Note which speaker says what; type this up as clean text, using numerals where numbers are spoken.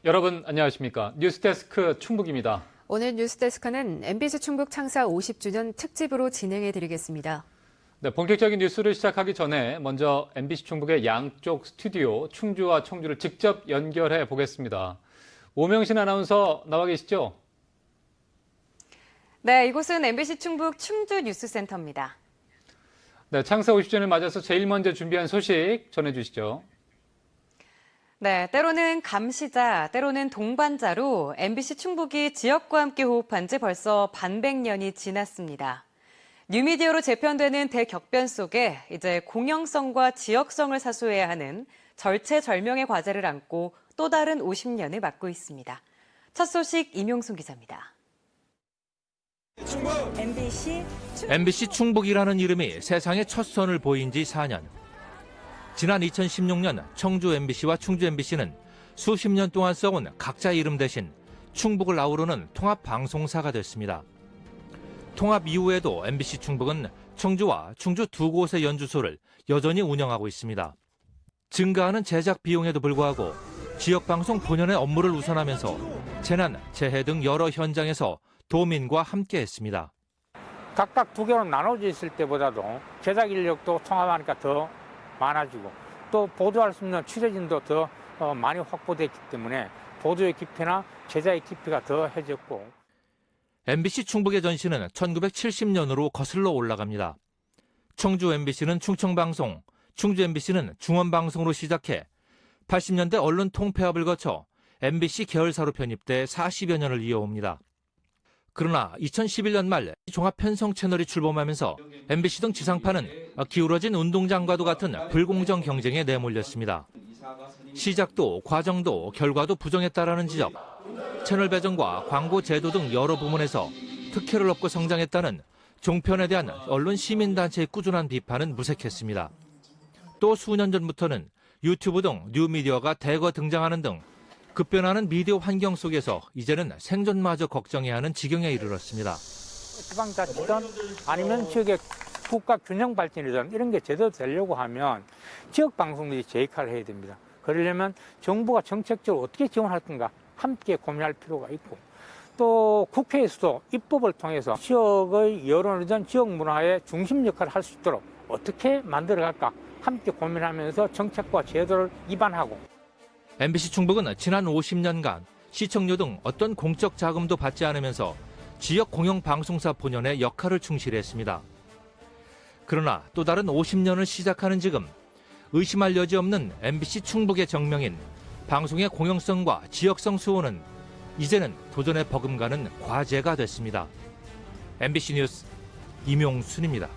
Speaker 1: 여러분 안녕하십니까? 뉴스데스크 충북입니다.
Speaker 2: 오늘 뉴스데스크는 MBC 충북 창사 50주년 특집으로 진행해드리겠습니다.
Speaker 1: 네, 본격적인 뉴스를 시작하기 전에 먼저 MBC 충북의 양쪽 스튜디오 충주와 청주를 직접 연결해 보겠습니다. 오명신 아나운서 나와 계시죠?
Speaker 3: 네, 이곳은 MBC 충북 충주 뉴스센터입니다.
Speaker 1: 네, 창사 50주년을 맞아서 제일 먼저 준비한 소식 전해주시죠.
Speaker 3: 네, 때로는 감시자, 때로는 동반자로 MBC 충북이 지역과 함께 호흡한 지 벌써 반백년이 지났습니다. 뉴미디어로 재편되는 대격변 속에 이제 공영성과 지역성을 사수해야 하는 절체절명의 과제를 안고 또 다른 50년을 맞고 있습니다. 첫 소식 임용순 기자입니다.
Speaker 4: MBC 충북이라는 이름이 세상에 첫 선을 보인 지 4년. 지난 2016년 청주 MBC와 충주 MBC는 수십 년 동안 써온 각자의 이름 대신 충북을 아우르는 통합 방송사가 됐습니다. 통합 이후에도 MBC 충북은 청주와 충주 두 곳의 연주소를 여전히 운영하고 있습니다. 증가하는 제작 비용에도 불구하고 지역방송 본연의 업무를 우선하면서 재난, 재해 등 여러 현장에서 도민과 함께했습니다.
Speaker 5: 각각 두 개로 나눠져 있을 때보다도 제작 인력도 통합하니까 더 많아지고 또 보도할 수 있는 취재진도 더 많이 확보됐기 때문에 보도의 깊이나 제작의 깊이가 더해졌고.
Speaker 4: MBC 충북의 전신은 1970년으로 거슬러 올라갑니다. 청주 MBC는 충청방송, 충주 MBC는 중원방송으로 시작해 80년대 언론 통폐합을 거쳐 MBC 계열사로 편입돼 40여 년을 이어옵니다. 그러나 2011년 말 종합편성 채널이 출범하면서 MBC 등 지상파는 기울어진 운동장과도 같은 불공정 경쟁에 내몰렸습니다. 시작도 과정도 결과도 부정했다라는 지적, 채널 배정과 광고 제도 등 여러 부문에서 특혜를 얻고 성장했다는 종편에 대한 언론 시민단체의 꾸준한 비판은 무색했습니다. 또 수년 전부터는 유튜브 등 뉴미디어가 대거 등장하는 등 급변하는 미디어 환경 속에서 이제는 생존마저 걱정해야 하는 지경에 이르렀습니다.
Speaker 5: 지방자치든 아니면 지역의 국가 균형 발전이든 이런 게 제대로 되려고 하면 지역 방송들이 제 역할을 해야 됩니다. 그러려면 정부가 정책적으로 어떻게 지원할 건가 함께 고민할 필요가 있고 또 국회에서도 입법을 통해서 지역의 여론이든 지역 문화의 중심 역할을 할 수 있도록 어떻게 만들어갈까 함께 고민하면서 정책과 제도를 입안하고.
Speaker 4: MBC 충북은 지난 50년간 시청료 등 어떤 공적 자금도 받지 않으면서 지역 공영방송사 본연의 역할을 충실히 했습니다. 그러나 또 다른 50년을 시작하는 지금 의심할 여지 없는 MBC 충북의 정명인 방송의 공영성과 지역성 수호는 이제는 도전에 버금가는 과제가 됐습니다. MBC 뉴스 임용순입니다.